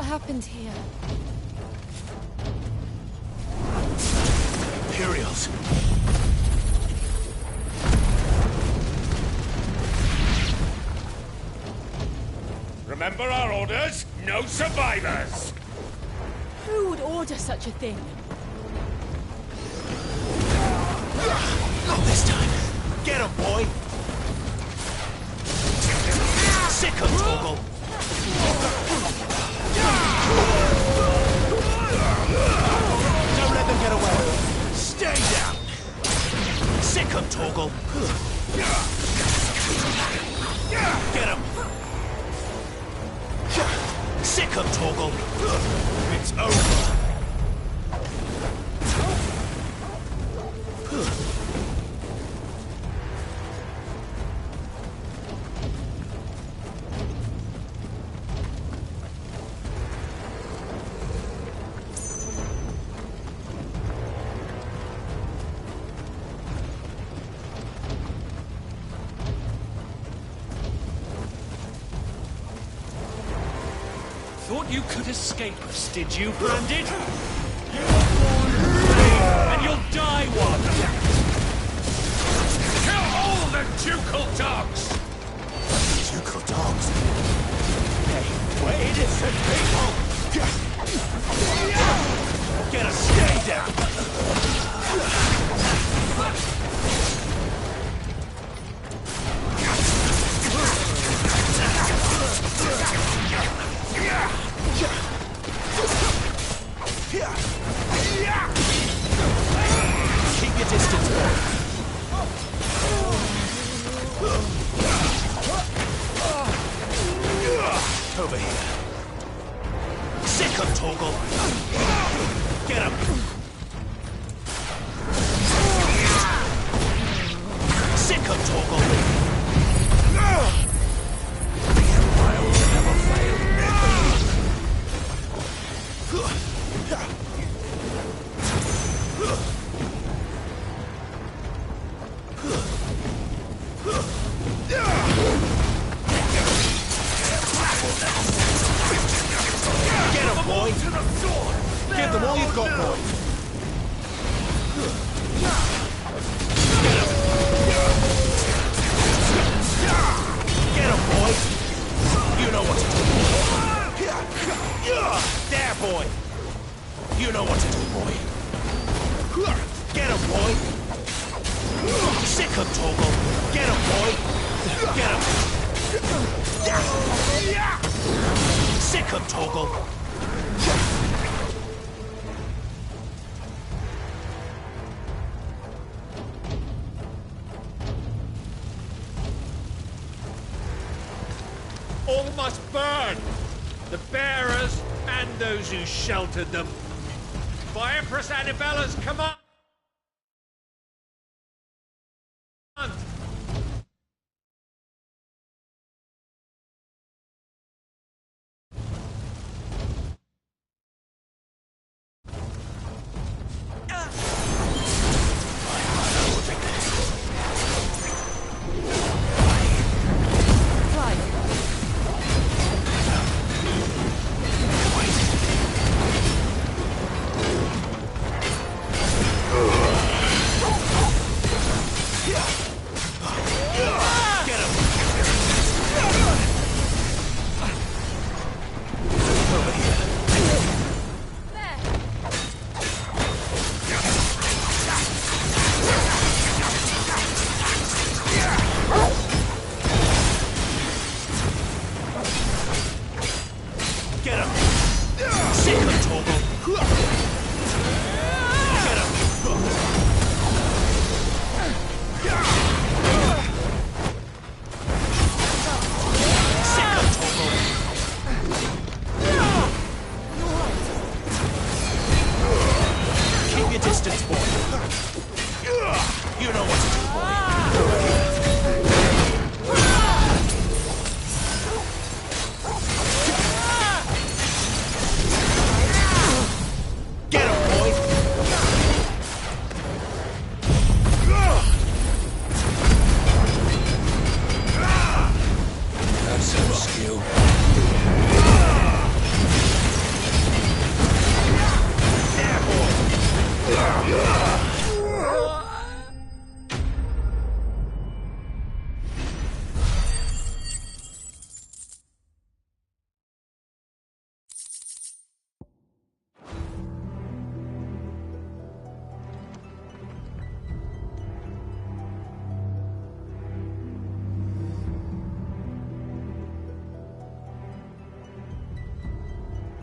happened here? Imperials. Remember our orders? No survivors! Who would order such a thing? Not this time. Get him, boy! Sick him, Torgal! Don't let them get away! Stay down! Sick him, Torgal! Get him! Sick him, Torgal! It's over! Thought you could escape us, did you, Branded? And you'll die one! Kill all the ducal dogs! Ducal dogs? Hey, we're innocent people! Get us, stay down! Keep your distance, boy. Over here. Sick him, Torgal. Get him. Sick him, Torgal. The Empire will never fail. Get him, boy! To the sword! Give them all you've got, boy! Get him, boy! You know what to do. There, boy! You know what to do, boy. Get him, boy! Sick him, Torgal! Get him, boy! Get him! Sick him, Torgal! All must burn! The bearers and those who sheltered them. By Empress Annibella's command!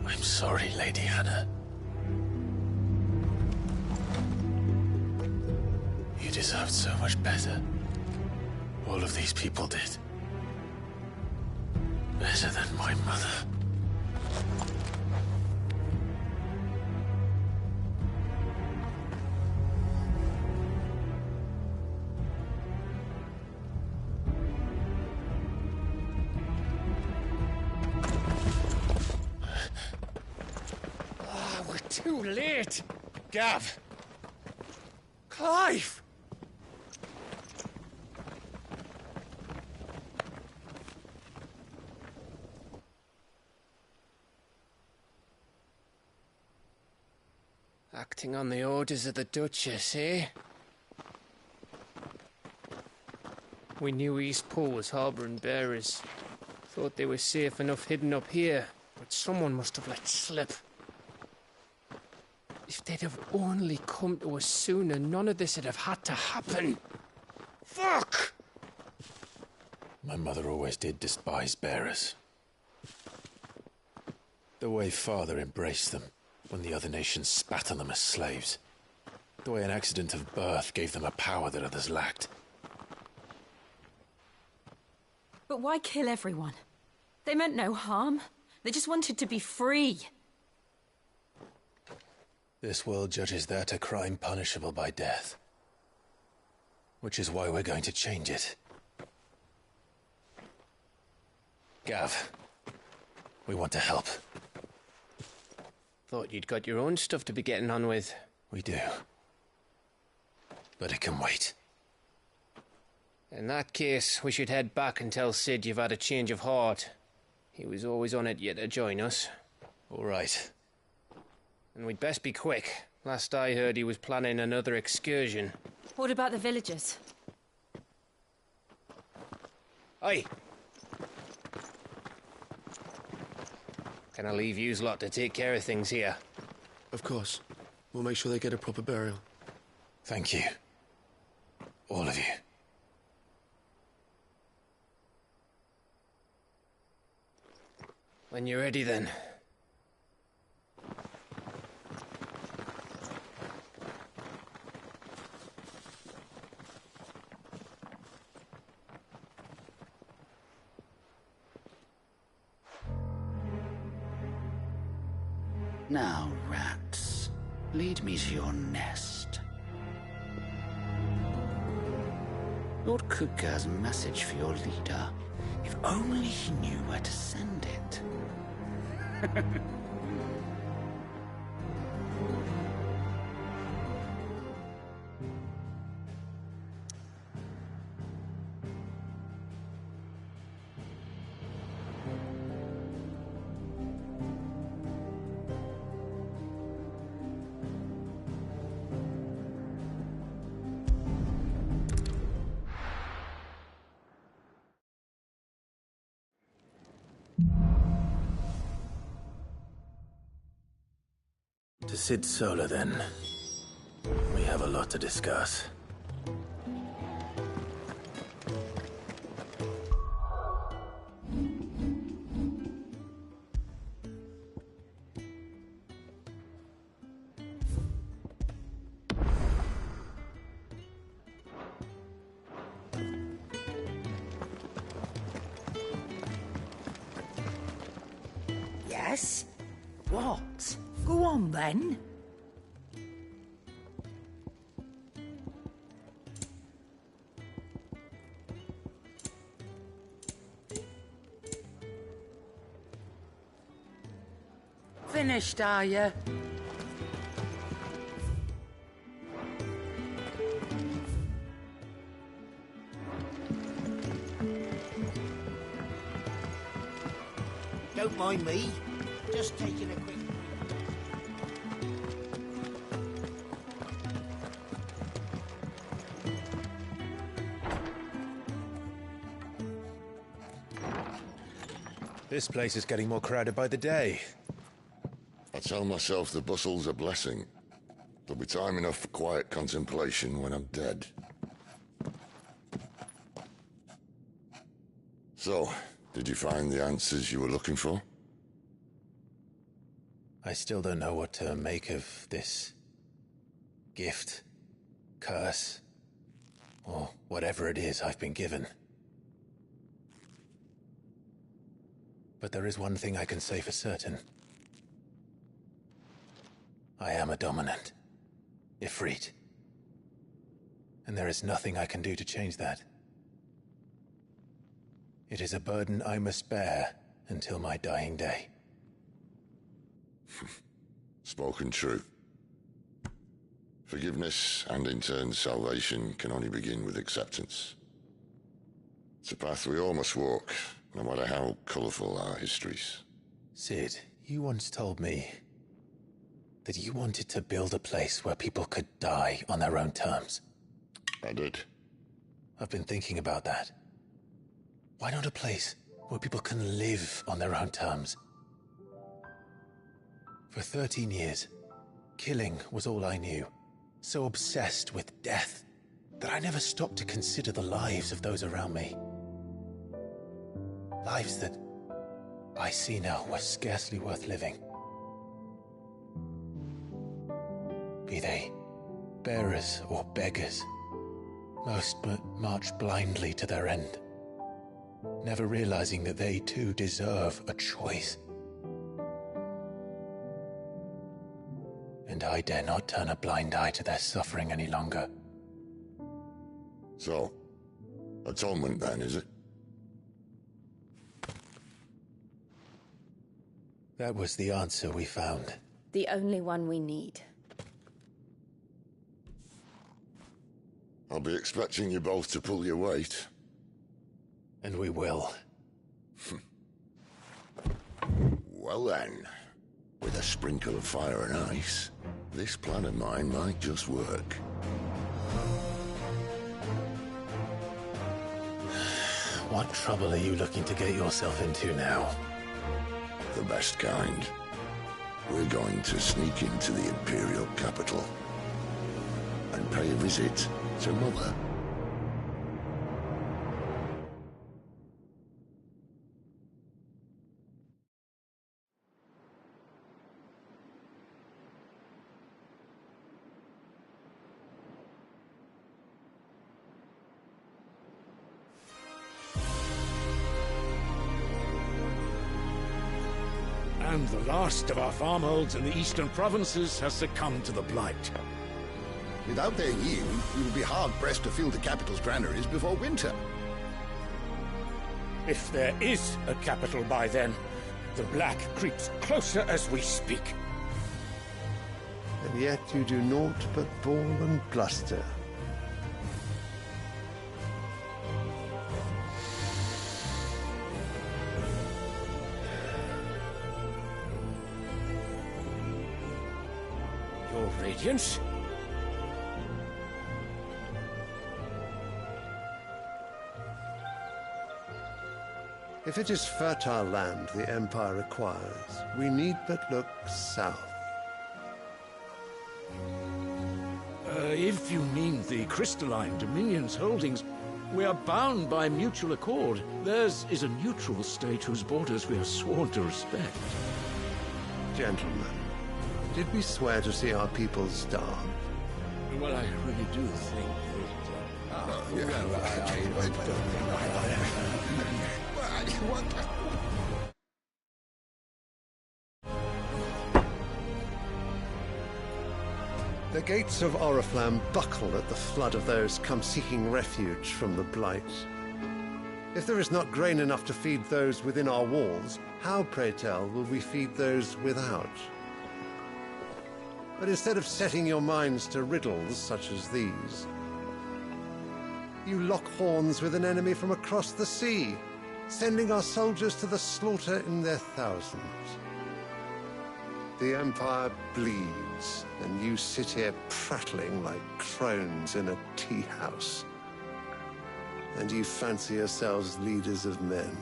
I'm sorry, Lady Hannah. You deserved so much better. All of these people did. Better than my mother. Too late! Gav! Clive! Acting on the orders of the Duchess, eh? We knew Eastpool was harbouring bearers. Thought they were safe enough hidden up here, but someone must have let slip. If they'd have only come to us sooner, none of this would have had to happen. Fuck! My mother always did despise bearers. The way Father embraced them when the other nations spat on them as slaves. The way an accident of birth gave them a power that others lacked. But why kill everyone? They meant no harm. They just wanted to be free. This world judges that a crime punishable by death. Which is why we're going to change it. Gav, we want to help. Thought you'd got your own stuff to be getting on with. We do. But it can wait. In that case, we should head back and tell Sid you've had a change of heart. He was always on it yet to join us. All right. And we'd best be quick. Last I heard, he was planning another excursion. What about the villagers? Aye. Can I leave yous lot to take care of things here? Of course. We'll make sure they get a proper burial. Thank you. All of you. When you're ready, then. Now, rats, lead me to your nest. Lord Kupka's message for your leader. If only he knew where to send it. To Sid Solar, then. We have a lot to discuss. Yes? What? Go on, then. Finished, are you? Don't mind me. Just taking a quick... This place is getting more crowded by the day. I tell myself the bustle's a blessing. There'll be time enough for quiet contemplation when I'm dead. So, did you find the answers you were looking for? I still don't know what to make of this gift, curse, or whatever it is I've been given. But there is one thing I can say for certain. I am a dominant, Ifrit. And there is nothing I can do to change that. It is a burden I must bear until my dying day. Spoken true. Forgiveness, and in turn salvation, can only begin with acceptance. It's a path we all must walk, no matter how colourful our histories. Cid, you once told me that you wanted to build a place where people could die on their own terms. I did. I've been thinking about that. Why not a place where people can live on their own terms? For 13 years, killing was all I knew. So obsessed with death that I never stopped to consider the lives of those around me. Lives that I see now were scarcely worth living. Be they bearers or beggars, most march blindly to their end, never realizing that they too deserve a choice. And I dare not turn a blind eye to their suffering any longer. So, atonement then, is it? That was the answer we found. The only one we need. I'll be expecting you both to pull your weight. And we will. Well then, with a sprinkle of fire and ice, this plan of mine might just work. What trouble are you looking to get yourself into now? The best kind. We're going to sneak into the Imperial capital and pay a visit to Mother. And the last of our farmholds in the eastern provinces has succumbed to the Blight. Without their yield, we will be hard-pressed to fill the capital's granaries before winter. If there is a capital by then, the Black creeps closer as we speak. And yet you do naught but bawl and bluster. Your Radiance? If it is fertile land the Empire requires, we need but look south. If you mean the crystalline Dominion's holdings, we are bound by mutual accord. Theirs is a neutral state whose borders we are sworn to respect. Gentlemen, did we swear to see our people starve? Well, I really do think The gates of Oriflamme buckle at the flood of those come seeking refuge from the Blight. If there is not grain enough to feed those within our walls, how, pray tell, will we feed those without? But instead of setting your minds to riddles such as these, you lock horns with an enemy from across the sea, sending our soldiers to the slaughter in their thousands. The Empire bleeds, and you sit here prattling like crones in a tea house. And you fancy yourselves leaders of men.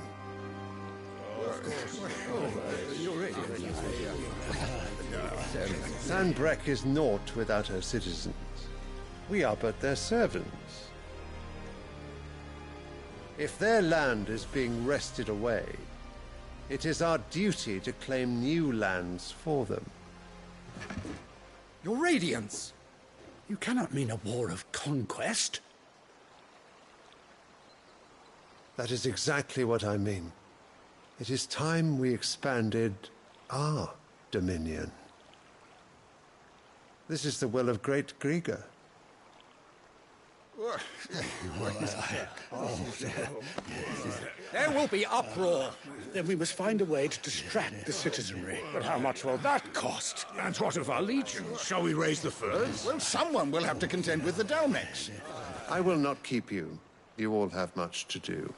Sanbreque is naught without her citizens. We are but their servants. If their land is being wrested away, it is our duty to claim new lands for them. Your Radiance! You cannot mean a war of conquest. That is exactly what I mean. It is time we expanded our dominion. This is the will of great Grieger. There will be uproar. Then we must find a way to distract the citizenry. But how much will that cost? And what of our legions? Shall we raise the furs? Well, someone will have to contend with the Dalmex. I will not keep you. You all have much to do.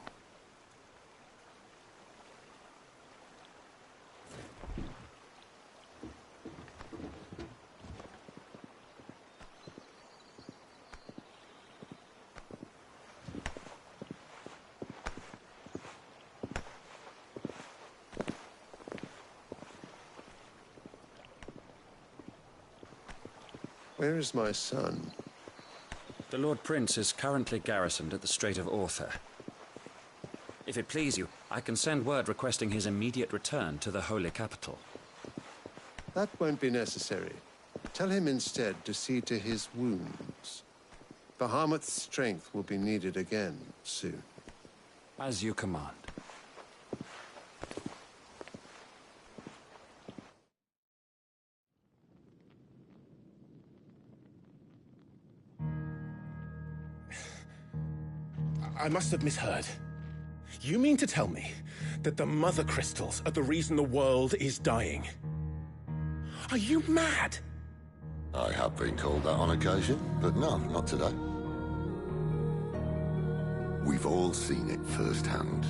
Where is my son? The Lord Prince is currently garrisoned at the Strait of Orther. If it please you, I can send word requesting his immediate return to the Holy Capital. That won't be necessary. Tell him instead to see to his wounds. Bahamut's strength will be needed again soon. As you command. I must have misheard. You mean to tell me that the Mother Crystals are the reason the world is dying? Are you mad? I have been called that on occasion, but no, not today. We've all seen it firsthand.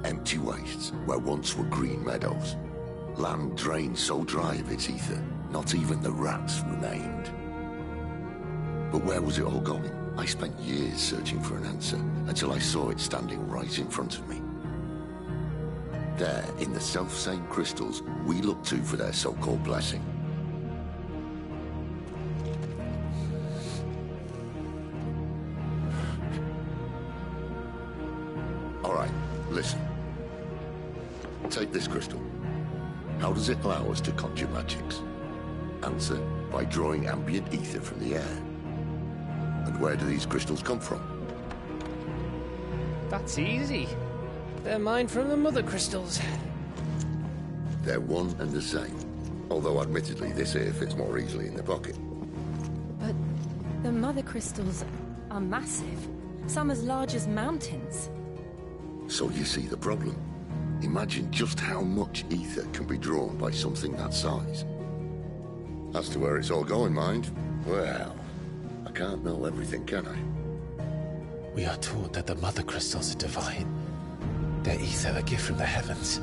Empty wastes where once were green meadows. Land drained so dry of its ether, not even the rats remained. But where was it all going? I spent years searching for an answer, until I saw it standing right in front of me. There, in the self-same crystals we look to for their so-called blessing. All right, listen. Take this crystal. How does it allow us to conjure magics? Answer, by drawing ambient ether from the air. And where do these crystals come from? That's easy. They're mine from the Mother Crystals. They're one and the same. Although admittedly this here fits more easily in the pocket. But the Mother Crystals are massive. Some as large as mountains. So you see the problem. Imagine just how much ether can be drawn by something that size. As to where it's all going, mind, well, I can't know everything, can I? We are taught that the Mother Crystals are divine. Their ether a gift from the heavens.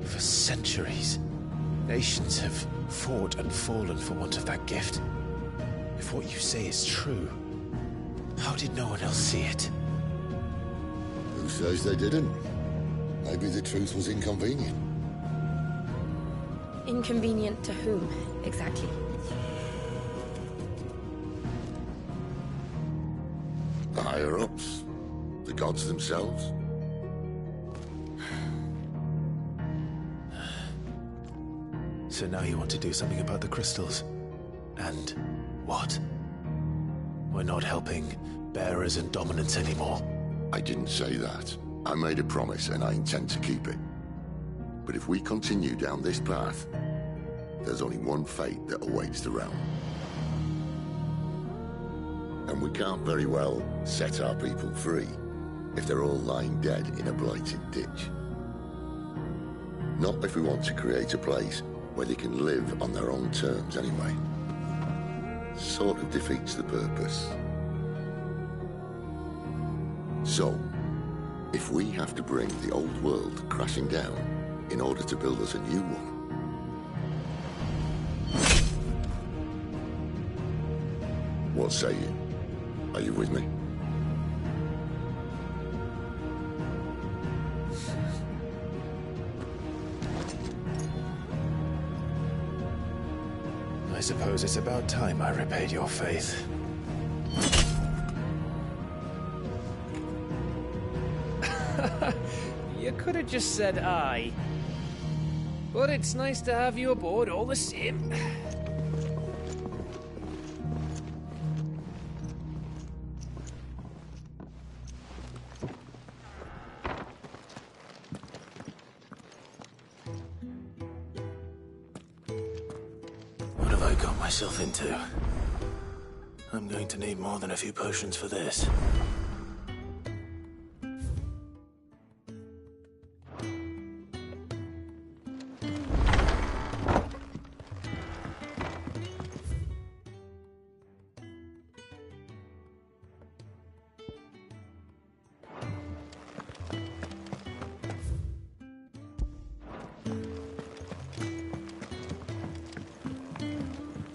For centuries, nations have fought and fallen for want of that gift. If what you say is true, how did no one else see it? Who says they didn't? Maybe the truth was inconvenient. Inconvenient to whom, exactly? The higher-ups? The gods themselves? So now you want to do something about the crystals? And what? We're not helping bearers and dominants anymore. I didn't say that. I made a promise and I intend to keep it. But if we continue down this path, there's only one fate that awaits the realm. And we can't very well set our people free if they're all lying dead in a blighted ditch. Not if we want to create a place where they can live on their own terms anyway. Sort of defeats the purpose. So, if we have to bring the old world crashing down in order to build us a new one, what say you? Are you with me? I suppose it's about time I repaid your faith. You could have just said aye. But it's nice to have you aboard all the same. What have I got myself into? I'm going to need more than a few potions for this.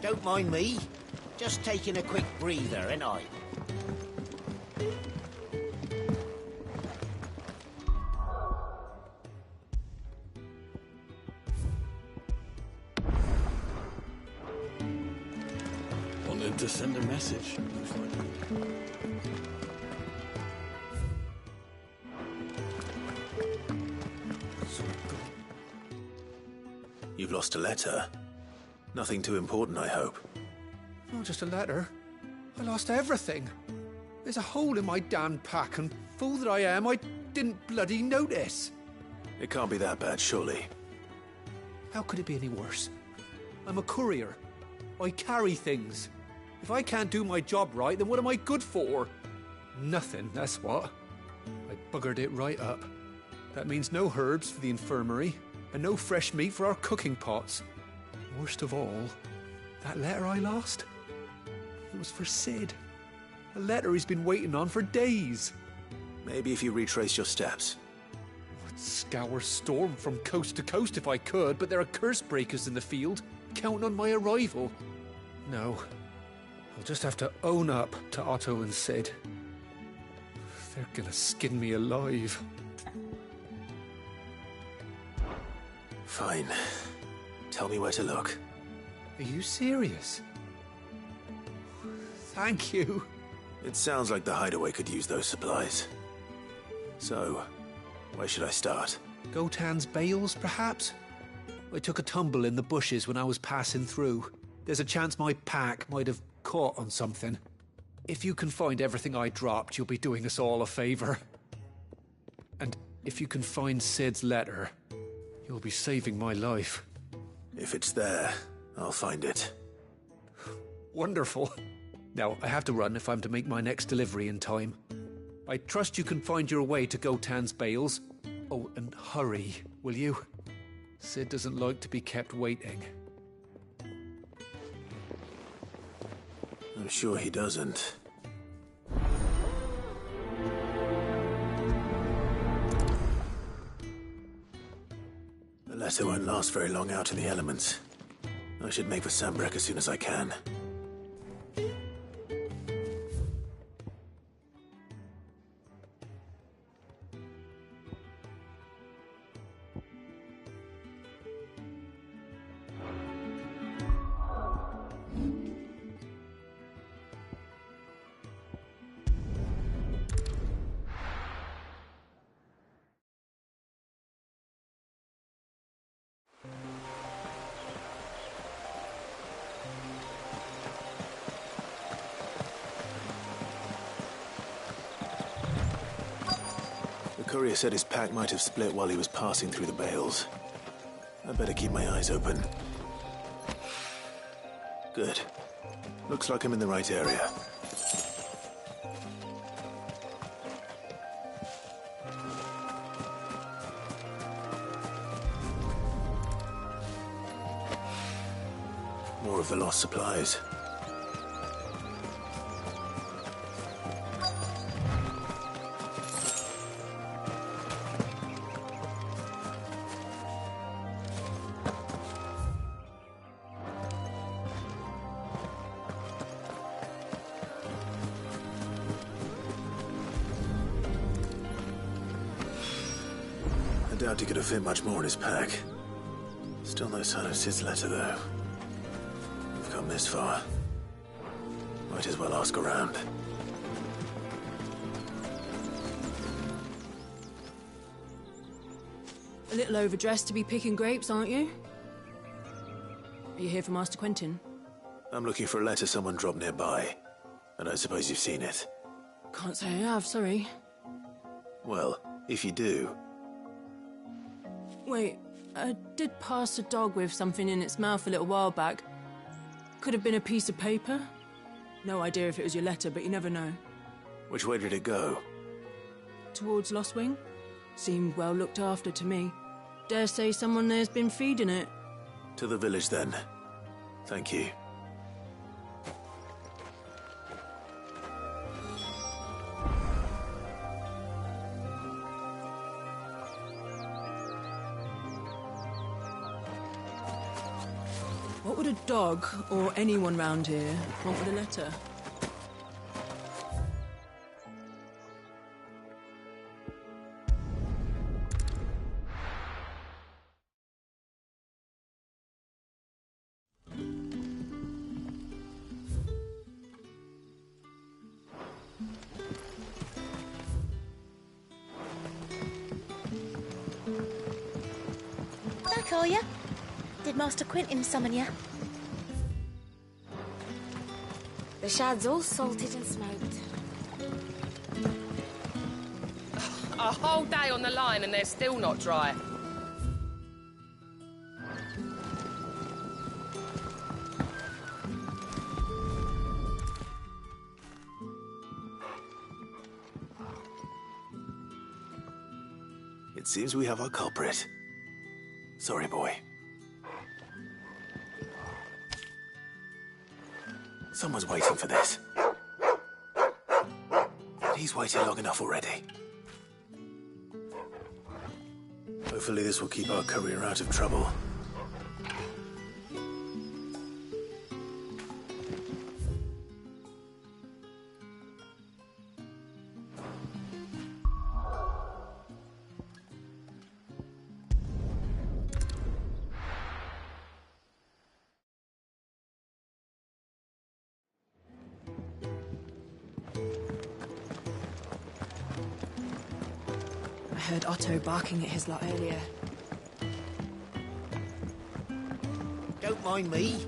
Don't mind me. Just taking a quick breather, ain't I? Wanted to send a message. You've lost a letter. Nothing too important, I hope. Not just a letter. I lost everything. There's a hole in my damn pack, and fool that I am, I didn't bloody notice. It can't be that bad, surely. How could it be any worse? I'm a courier. I carry things. If I can't do my job right, then what am I good for? Nothing, that's what. I buggered it right up. That means no herbs for the infirmary, and no fresh meat for our cooking pots. Worst of all, that letter I lost, it was for Cid. A letter he's been waiting on for days. Maybe if you retrace your steps. I'd scour Storm from coast to coast if I could, but there are curse breakers in the field, counting on my arrival. No, I'll just have to own up to Otto and Cid. They're gonna skin me alive. Fine. Tell me where to look. Are you serious? Thank you. It sounds like the hideaway could use those supplies. So, where should I start? Gotan's bales, perhaps? I took a tumble in the bushes when I was passing through. There's a chance my pack might have caught on something. If you can find everything I dropped, you'll be doing us all a favor. And if you can find Cid's letter, you'll be saving my life. If it's there, I'll find it. Wonderful. Now, I have to run if I'm to make my next delivery in time. I trust you can find your way to Gotan's bales. Oh, and hurry, will you? Cid doesn't like to be kept waiting. I'm sure he doesn't. The letter won't last very long out in the elements. I should make for Sanbreque as soon as I can. The courier said his pack might have split while he was passing through the bales. I better keep my eyes open. Good. Looks like I'm in the right area. More of the lost supplies. I doubt he could have fit much more in his pack. Still no sign of Cid's letter, though. Of this far. Might as well ask around. A little overdressed to be picking grapes, aren't you? Are you here for Master Quentin? I'm looking for a letter someone dropped nearby. I don't suppose you've seen it. Can't say I have, sorry. Well, if you do... Wait, I did pass a dog with something in its mouth a little while back. Could have been a piece of paper. No idea if it was your letter, but you never know. Which way did it go? Towards Lostwing. Seemed well looked after to me. Dare say someone there's been feeding it. To the village, then. Thank you. What would a dog, or anyone round here, want with a letter? Back, are you? Did Master Quentin summon you? The shad's all salted and smoked. A whole day on the line and they're still not dry. It seems we have our culprit. Sorry, boy. Someone's waiting for this. He's waited long enough already. Hopefully this will keep our courier out of trouble. I heard Otto barking at his lot earlier. Don't mind me.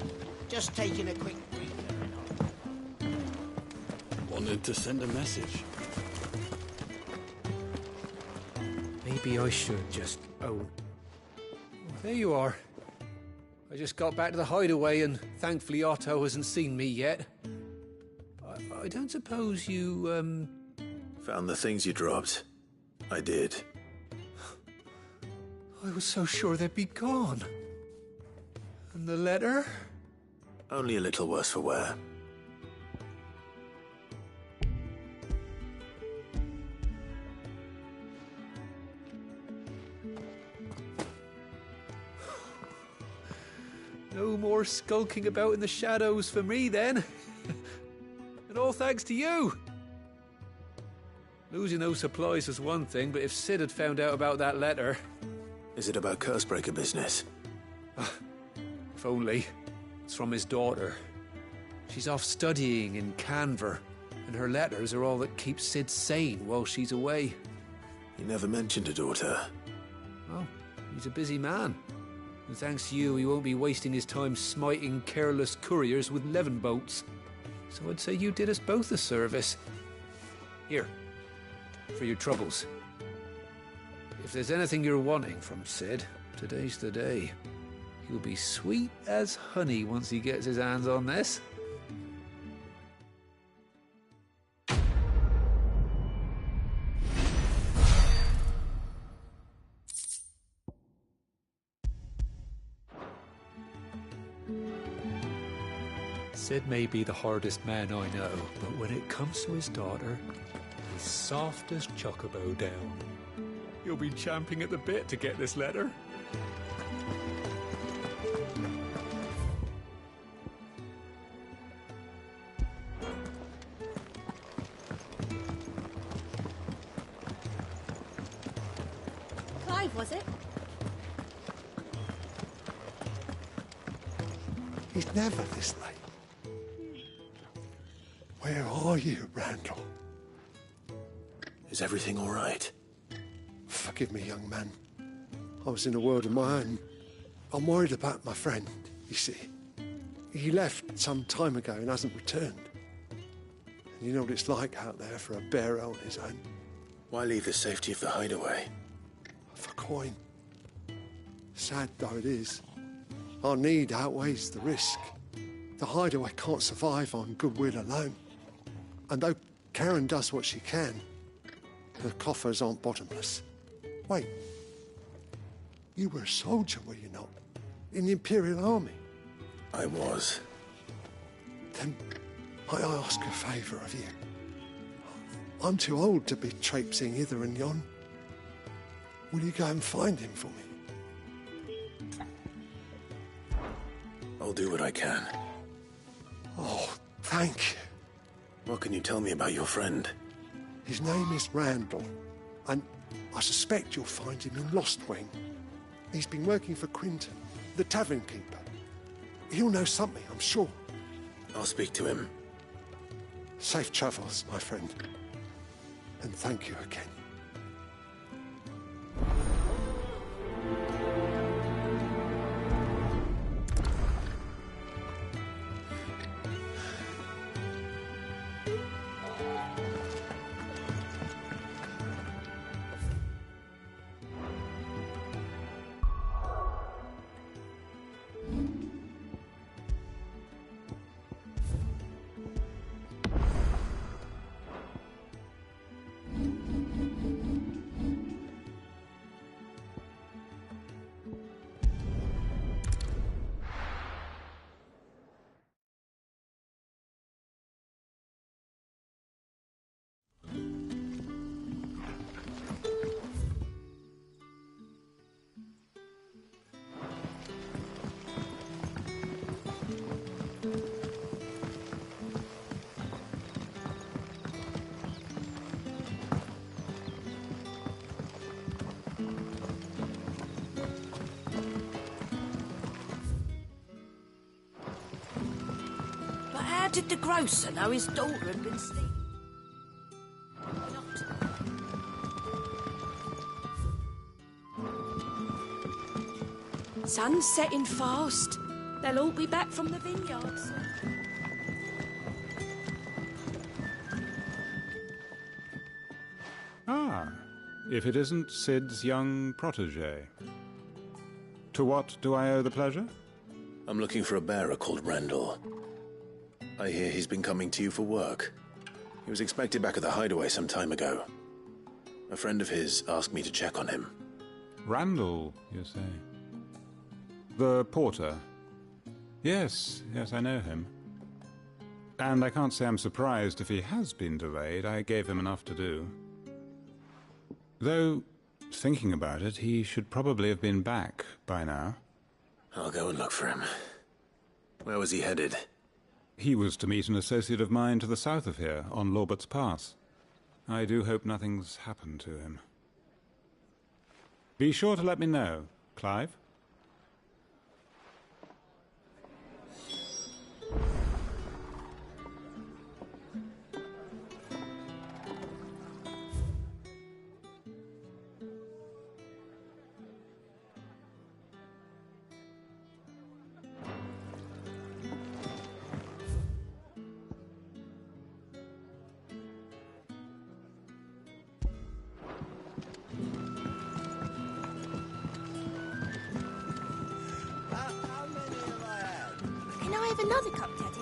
Just taking a quick breather. Wanted to send a message. Maybe I should just... Oh. There you are. I just got back to the hideaway and thankfully Otto hasn't seen me yet. I don't suppose you, Found the things you dropped. I did. I was so sure they'd be gone. And the letter? Only a little worse for wear. No more skulking about in the shadows for me, then. And all thanks to you. Losing those supplies was one thing, but if Sid had found out about that letter... Is it about Cursebreaker business? If only. It's from his daughter. She's off studying in Canver, and her letters are all that keeps Sid sane while she's away. He never mentioned a daughter. Oh, he's a busy man. And thanks to you, he won't be wasting his time smiting careless couriers with levin bolts. So I'd say you did us both a service. Here, for your troubles. If there's anything you're wanting from Sid, today's the day. He'll be sweet as honey once he gets his hands on this. Sid may be the hardest man I know, but when it comes to his daughter, he's soft as Chocobo down. You'll be champing at the bit to get this letter. Clive, was it? He's never this late. Where are you, Randall? Is everything all right? Forgive me, young man. I was in a world of my own. I'm worried about my friend, you see. He left some time ago and hasn't returned. And you know what it's like out there for a bearer on his own. Why leave the safety of the hideaway? For coin. Sad though it is, our need outweighs the risk. The hideaway can't survive on goodwill alone. And though Karen does what she can, her coffers aren't bottomless. Wait. You were a soldier, were you not? In the Imperial Army? I was. Then might I ask a favour of you? I'm too old to be traipsing hither and yon. Will you go and find him for me? I'll do what I can. Oh, thank you. What can you tell me about your friend? His name is Randall, and I suspect you'll find him in Lostwing. He's been working for Quinton, the tavern keeper. He'll know something, I'm sure. I'll speak to him. Safe travels, my friend. And thank you again. Did the grocer know his daughter had been stealing? Sun's setting fast. They'll all be back from the vineyards. Ah, if it isn't Sid's young protege. To what do I owe the pleasure? I'm looking for a bearer called Randall. I hear he's been coming to you for work. He was expected back at the hideaway some time ago. A friend of his asked me to check on him. Randall, you say? The porter? Yes, I know him. And I can't say I'm surprised if he has been delayed. I gave him enough to do. Though, thinking about it, he should probably have been back by now. I'll go and look for him. Where was he headed? He was to meet an associate of mine to the south of here, on Lorbert's Pass. I do hope nothing's happened to him. Be sure to let me know, Clive. Can I have another cup, Daddy?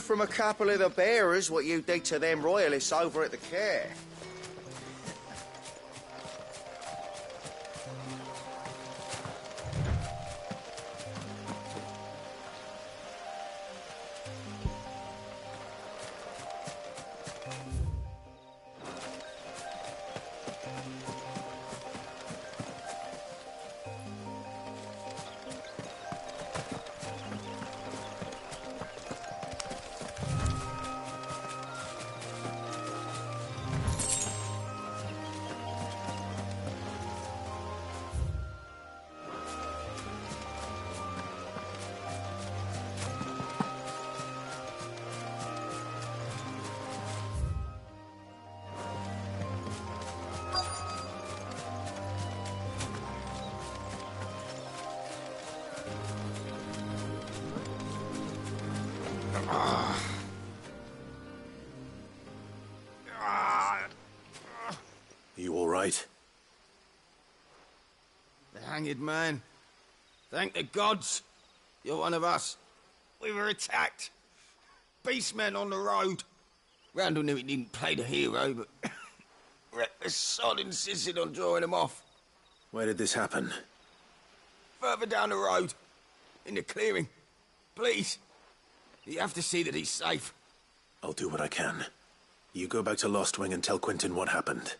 from a couple of the bearers what you did to them royalists over at the Care. You all right? The hanged man. Thank the gods. You're one of us. We were attacked. Beastmen on the road. Randall knew he didn't play the hero, but reckless sod insisted on drawing him off. Where did this happen? Further down the road. In the clearing. Please. You have to see that he's safe. I'll do what I can. You go back to Lost Wing and tell Quentin what happened.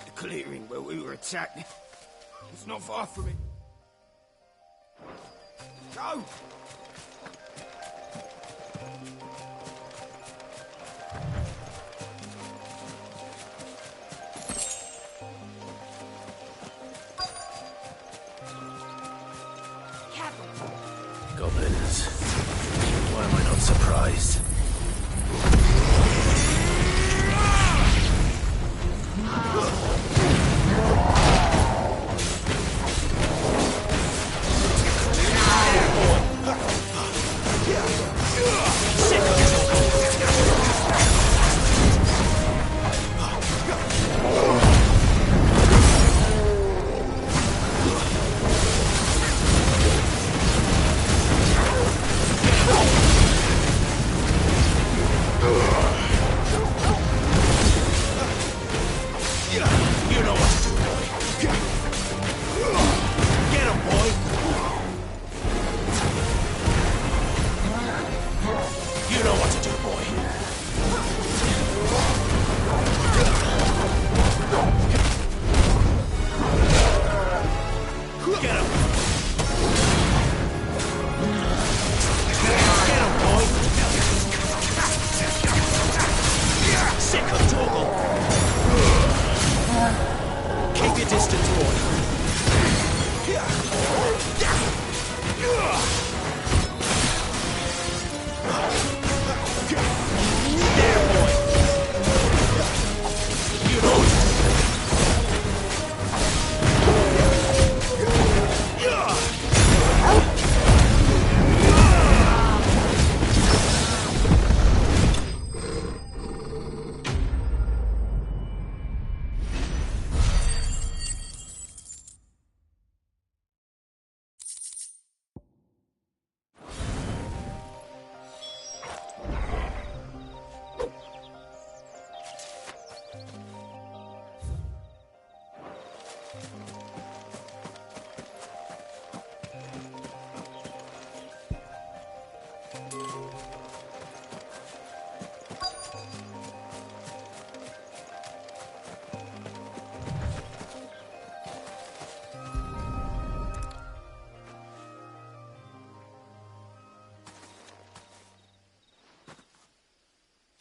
The clearing where we were attacked. It's not far from it. Go! Goblins. Why am I not surprised?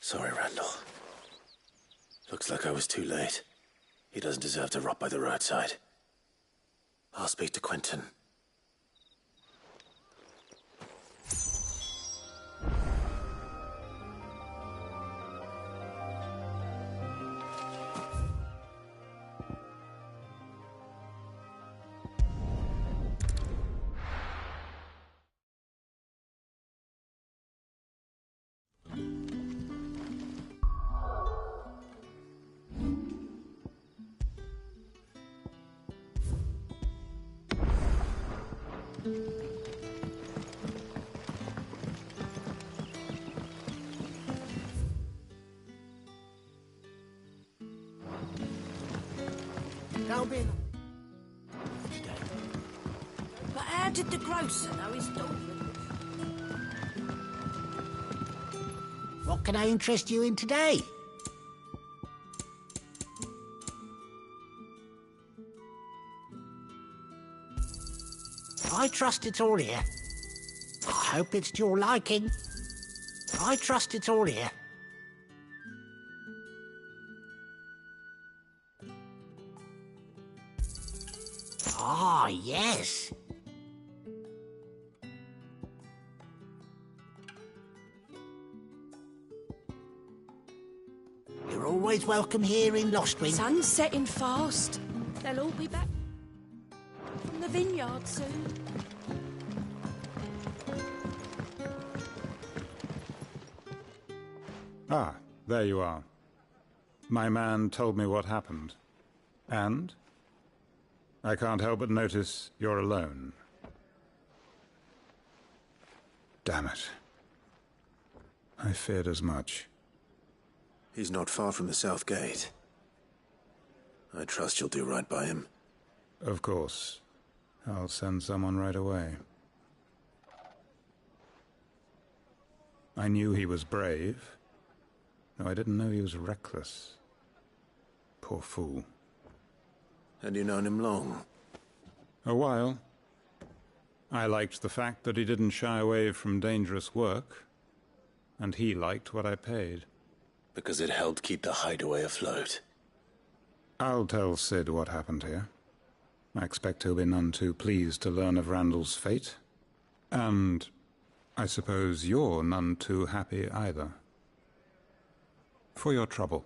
Sorry, Randall. Looks like I was too late. He doesn't deserve to rot by the roadside. I'll speak to Quentin. Don't be... But how did the grocer know his daughter? What can I interest you in today? I trust it's all here. I hope it's to your liking. I trust it's all here. Ah, yes. You're always welcome here in Lostwing. Sun's setting fast. They'll all be back from the vineyard soon. Ah, there you are. My man told me what happened. And? I can't help but notice you're alone. Damn it. I feared as much. He's not far from the South Gate. I trust you'll do right by him. Of course. I'll send someone right away. I knew he was brave, though I didn't know he was reckless. Poor fool. Had you known him long? A while. I liked the fact that he didn't shy away from dangerous work, and he liked what I paid. Because it helped keep the hideaway afloat. I'll tell Sid what happened here. I expect he'll be none too pleased to learn of Randall's fate. And I suppose you're none too happy either. For your trouble.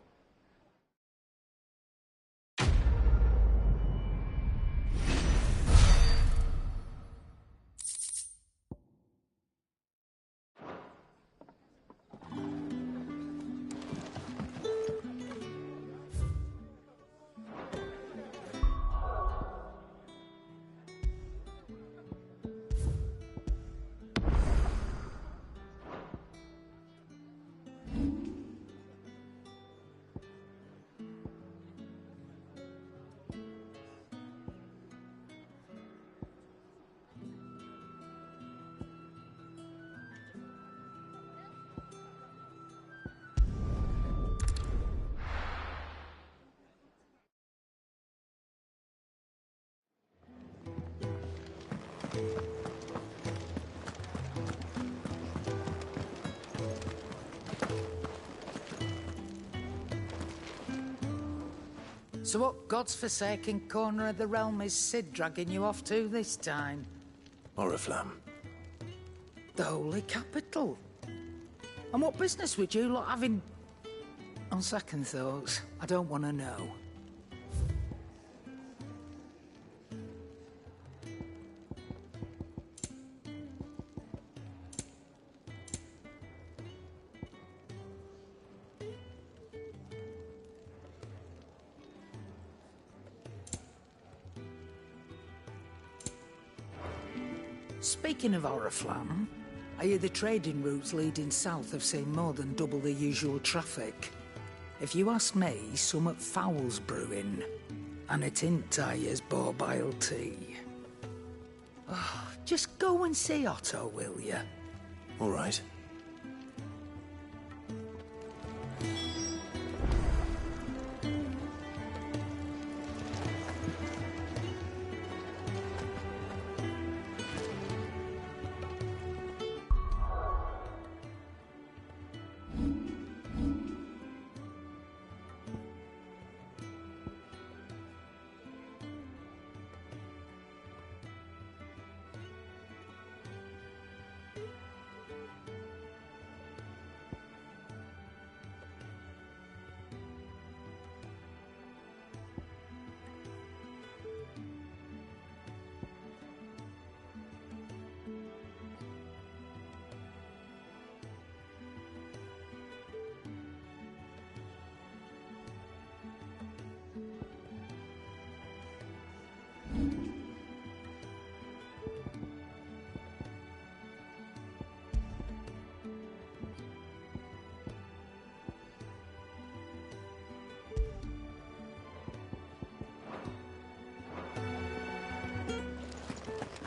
So what God's forsaken corner of the realm is Sid dragging you off to this time? Oriflamme. The Holy Capital. And what business would you lot have in... On second thoughts, I don't want to know. Speaking of Oriflamme, I hear the trading routes leading south have seen more than double the usual traffic. If you ask me, summat foul's brewing, and it ain't Tyre's borbile tea. Oh, just go and see Otto, will you? All right.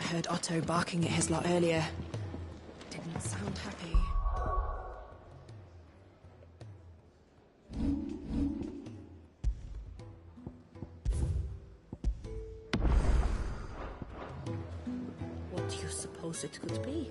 I heard Otto barking at his lot earlier. Didn't sound happy. What do you suppose it could be?